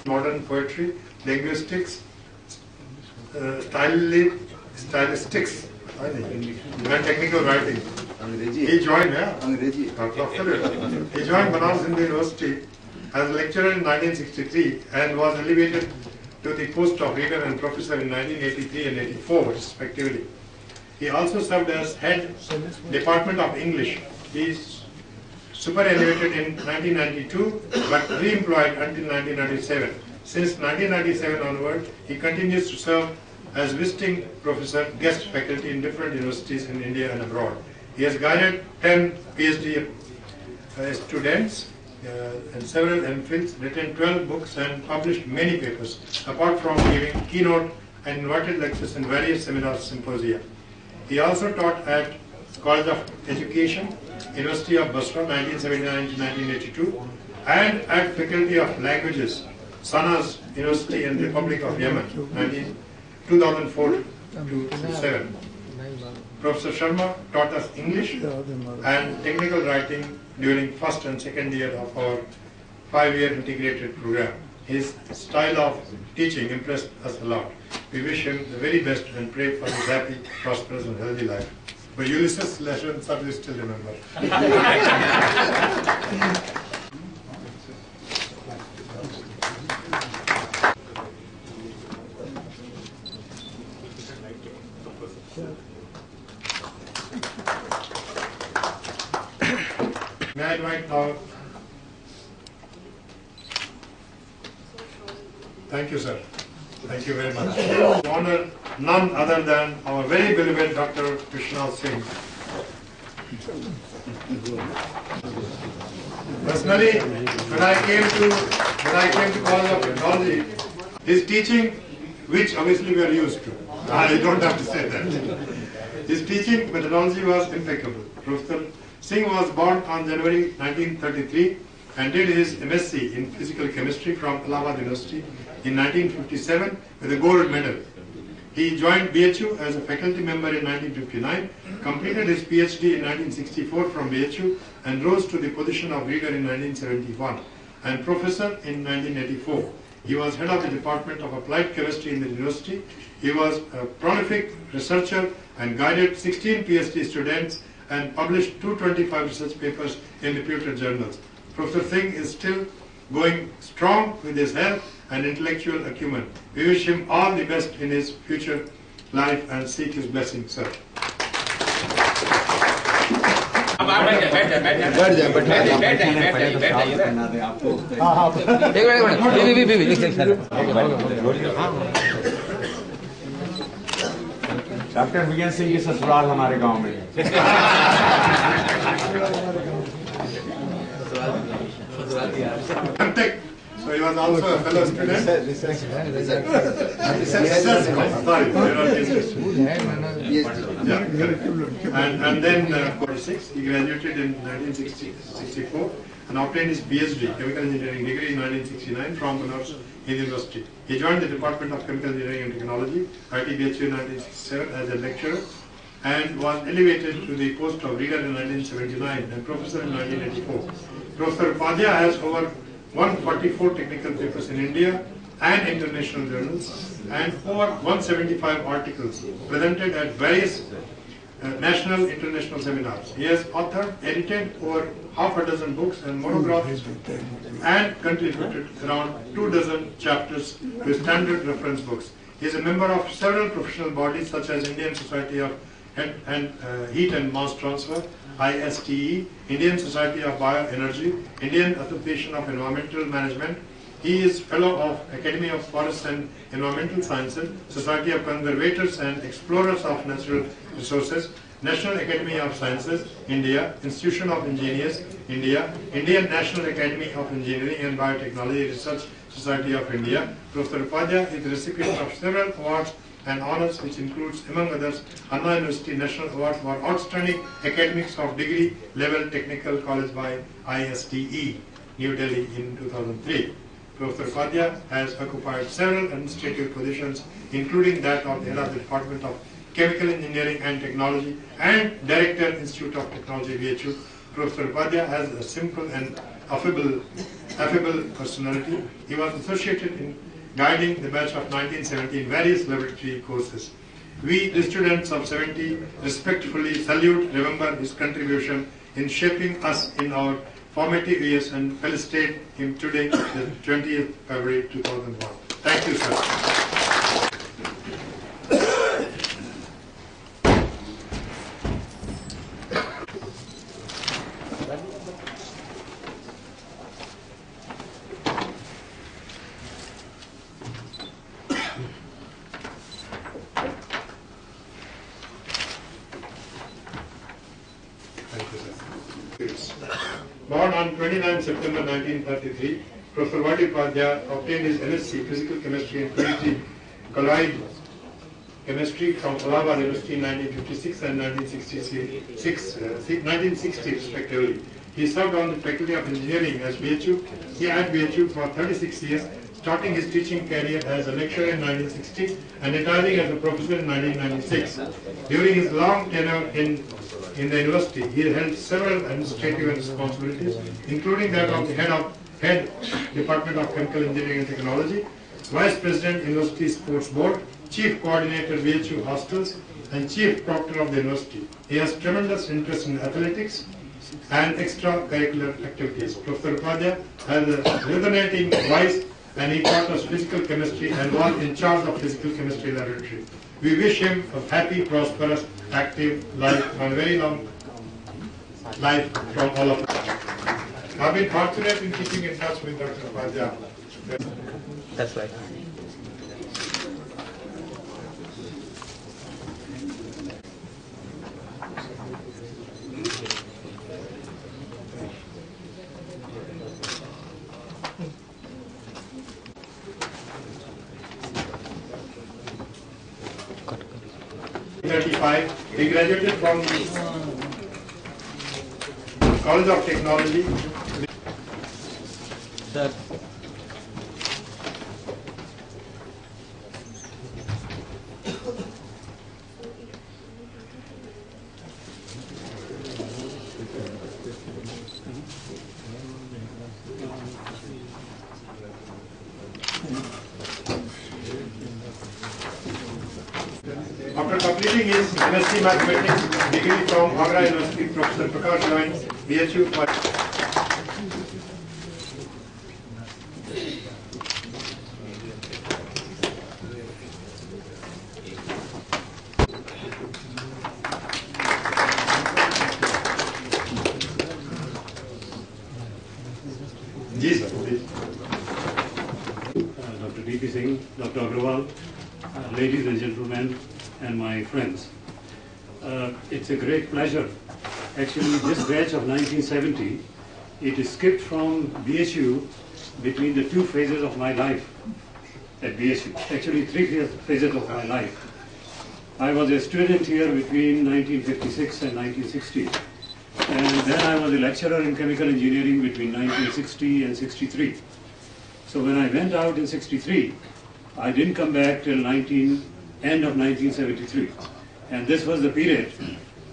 modern poetry, linguistics, stylistics, and technical writing. He joined Banaras Hindu University as a lecturer in 1963 and was elevated to the post of reader and professor in 1983 and 84 respectively. He also served as head Department of English. He is super-elevated in 1992 but re-employed until 1997. Since 1997 onward, he continues to serve as visiting professor, guest faculty in different universities in India and abroad. He has guided 10 PhD students and several MPhils, written 12 books and published many papers, apart from giving keynote and invited lectures in various seminars, symposia. He also taught at College of Education, University of Basra, 1979 to 1982, and at Faculty of Languages, Sanas University in the Republic of Yemen, 2004 to 2007. Professor Sharma taught us English and technical writing during first and second year of our 5-year integrated program. His style of teaching impressed us a lot. We wish him the very best and pray for his happy, prosperous and healthy life. But Ulysses' lessons we still remember. May I invite now? Thank you, sir. Thank you very much. Honor none other than our very beloved Dr. Krishna Singh. Personally, when I came to College of Technology, his teaching, which obviously we are used to, I don't have to say that. His teaching methodology was impeccable. Professor Singh was born on January 1933 and did his MSc in Physical Chemistry from Allahabad University in 1957 with a gold medal. He joined BHU as a faculty member in 1959, completed his PhD in 1964 from BHU and rose to the position of reader in 1971 and professor in 1984. He was head of the Department of Applied Chemistry in the university. He was a prolific researcher and guided 16 PhD students and published 225 research papers in reputed journals. Professor Singh is still going strong with his health and intellectual acumen. We wish him all the best in his future life and seek his blessing, sir. Doctor Vijay Singh की ससुराल हमारे गांव में है। So he was also a fellow student. And then 46, he graduated in 1964 and obtained his PhD, Chemical Engineering degree in 1969 from Banaras Hindu University. He joined the Department of Chemical Engineering and Technology, ITBHU in 1967 as a lecturer and was elevated to the post of reader in 1979 and professor in 1984. Professor Upadhyay has over 144 technical papers in India and international journals and over 175 articles presented at various national international seminars. He has authored, edited over half a dozen books and monographs and contributed around 24 chapters to standard reference books. He is a member of several professional bodies such as Indian Society of Heat and Mass Transfer, ISTE, Indian Society of Bioenergy, Indian Association of Environmental Management. He is Fellow of Academy of Forest and Environmental Sciences, Society of Conservators and Explorers of Natural Resources, National Academy of Sciences, India, Institution of Engineers, India, Indian National Academy of Engineering and Biotechnology Research Society of India. Professor Upadhyay is the recipient of several awards and honors, which includes, among others, Anna University National Award for Outstanding Academics of Degree Level Technical College by ISTE, New Delhi in 2003. Professor Upadhyay has occupied several administrative positions, including that of the head of the Department of Chemical Engineering and Technology and Director, Institute of Technology, BHU. Professor Upadhyay has a simple and affable personality. He was associated in guiding the batch of 1970 in various laboratory courses. We, the students of 70, respectfully salute, remember his contribution in shaping us in our formative years and felicitate him today, the 20th February 2001. Thank you, sir. Born on 29 September 1933, Professor Vadi Upadhyaya obtained his MSc Physical Chemistry and Chemistry Colloid Chemistry from Allahabad University in 1956 and 1960 respectively. He served on the Faculty of Engineering as BHU. He at BHU for 36 years, starting his teaching career as a lecturer in 1960 and retiring as a professor in 1996. During his long tenure in the university, he held several administrative responsibilities, including that of the head Department of Chemical Engineering and Technology, Vice President University Sports Board, Chief Coordinator BHU Hostels, and Chief Proctor of the University. He has tremendous interest in athletics and extracurricular activities. Professor Upadhyaya has a resonating voice, and he taught us physical chemistry and was in charge of physical chemistry laboratory. We wish him a happy, prosperous, active life and a very long life from all of us. I've been fortunate in keeping in touch with Dr. Upadhyaya. That's right. He graduated from College of Technology. Sir. After completing his MSc Mathematics degree from Agra University, Professor Prakash joined BHU for Dr. D.P. Singh, Dr. Agrawal, ladies and gentlemen, and my friends. It's a great pleasure. Actually, this batch of 1970, it skipped from BHU between the two phases of my life at BHU. Actually, three phases of my life. I was a student here between 1956 and 1960. And then I was a lecturer in chemical engineering between 1960 and 63. So when I went out in 63, I didn't come back till end of 1973. And this was the period,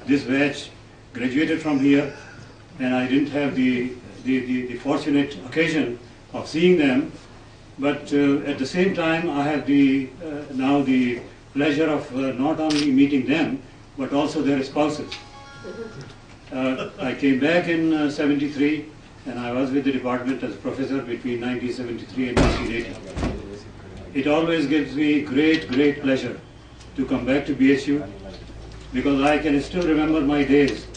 this batch graduated from here, and I didn't have the fortunate occasion of seeing them. But at the same time, I have now the pleasure of not only meeting them, but also their spouses. I came back in 73, and I was with the department as a professor between 1973 and 1980. It always gives me great pleasure to come back to BHU, because I can still remember my days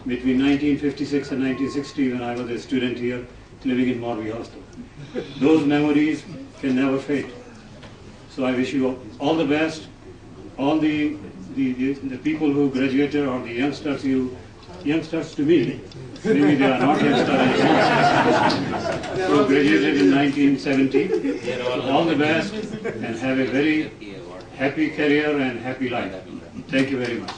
between 1956 and 1960 when I was a student here living in Morbi Hostel. Those memories can never fade. So I wish you all the best, all the people who graduated, or the youngsters to me, maybe they are not youngsters anymore, who graduated in 1970. All the best and have a very happy career and happy life. Thank you very much.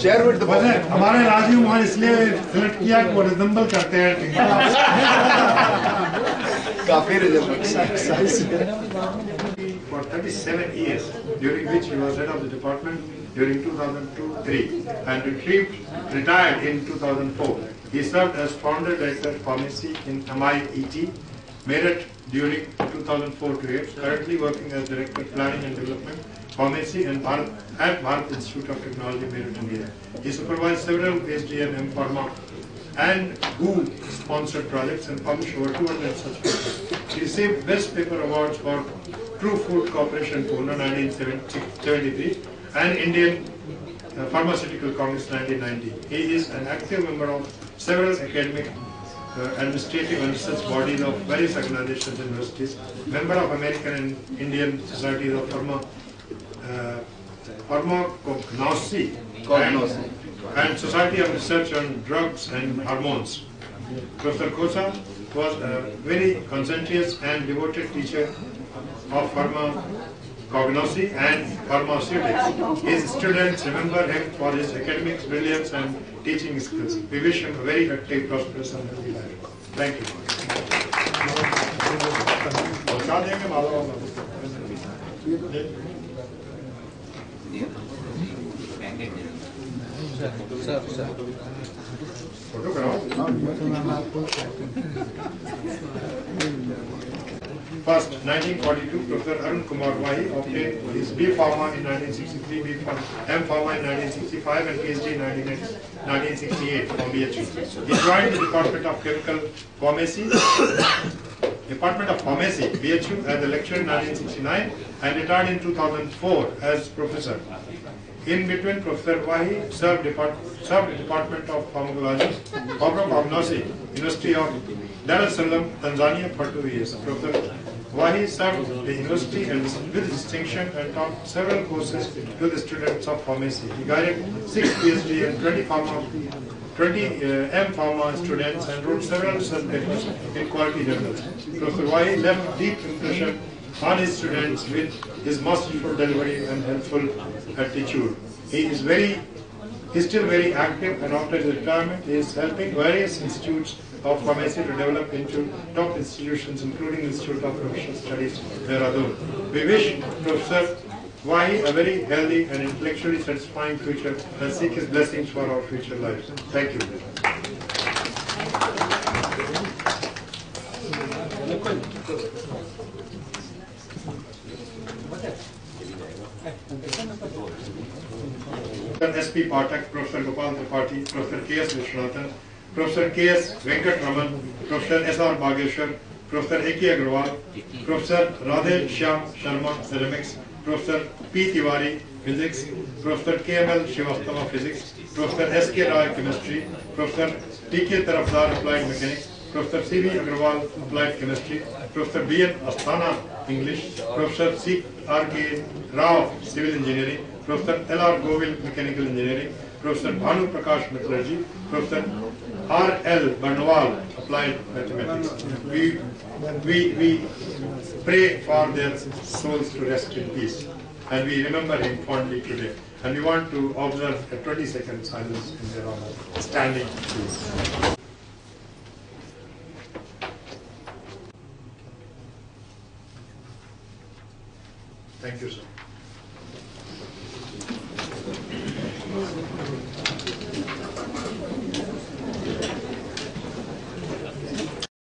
Share with the budget. हमारे राजीव वहाँ इसलिए select किया कि वो resemble करते हैं काफी resemble for 37 years, during which he was head of the department during 2002-3 and retired in 2004. He served as founder director of pharmacy in MIET, Meerut during 2004-8, currently working as director of planning and development, pharmacy at Bharat Institute of Technology, Meerut, India. He supervised several PhD and M.Pharma and WHO-sponsored projects and published over 200 such papers. He received Best Paper Awards for True Food Corporation Pune 1973 and Indian Pharmaceutical Congress 1990. He is an active member of several academic, administrative and research bodies of various organizations and universities, member of American and Indian Societies of Pharmacognosy and Society of Research on Drugs and Hormones. Professor Khosa was a very conscientious and devoted teacher of pharmacognosy and pharmaceutics. His students remember him for his academic brilliance and teaching skills. We wish him a very active, prosperous and healthy life. Thank First, 1942, Professor Arun Kumar Wahi obtained his B. Pharma in 1963, M. Pharma in 1965, and PhD in 1968 from BHU. He joined the Department of Chemical Pharmacy, BHU, as a lecturer in 1969 and retired in 2004 as professor. In between, Professor Wahi served the Department of Pharmacognosy, University of Dar es Salaam, Tanzania for 2 years. Professor Wahi served the university and with distinction and taught several courses to the students of pharmacy. He guided 6 PhD and 20 M.Pharma students and wrote several research papers in quality journals. Professor Wahi left deep impression on his students with his masterful delivery and helpful attitude. He is still very active, and after his retirement he is helping various institutes of pharmacy to develop into top institutions, including the Institute of Professional Studies, Dehradun. We wish Professor Wahi a very healthy and intellectually satisfying future and seek his blessings for our future lives. Thank you. S.P. Pathak, Professor Gopal Tripathi, Professor K.S. Vishwanathan, Professor K.S. Venkat Raman, Professor S.R. Bageshwar, Professor A.K. Agarwal, Professor Radhe Shyam Sharma, Ceramics, Professor P. Tiwari, Physics, Professor K.M.L. Srivastava, Physics, Professor S.K. Rai, Chemistry, Professor T.K. Tarafdar, Applied Mechanics, Professor C.V. Agarwal, Applied Chemistry, Professor B.N. Asthana, English, Professor C.R.K. Rao, Civil Engineering, Professor L.R. Govil, Mechanical Engineering, Professor Bhanu Prakash, Metallurgy, Professor R.L. Barnwal, Applied Mathematics. We pray for their souls to rest in peace, and we remember him fondly today. And we want to observe a 20-second silence in their honor, standing please. Thank you, sir.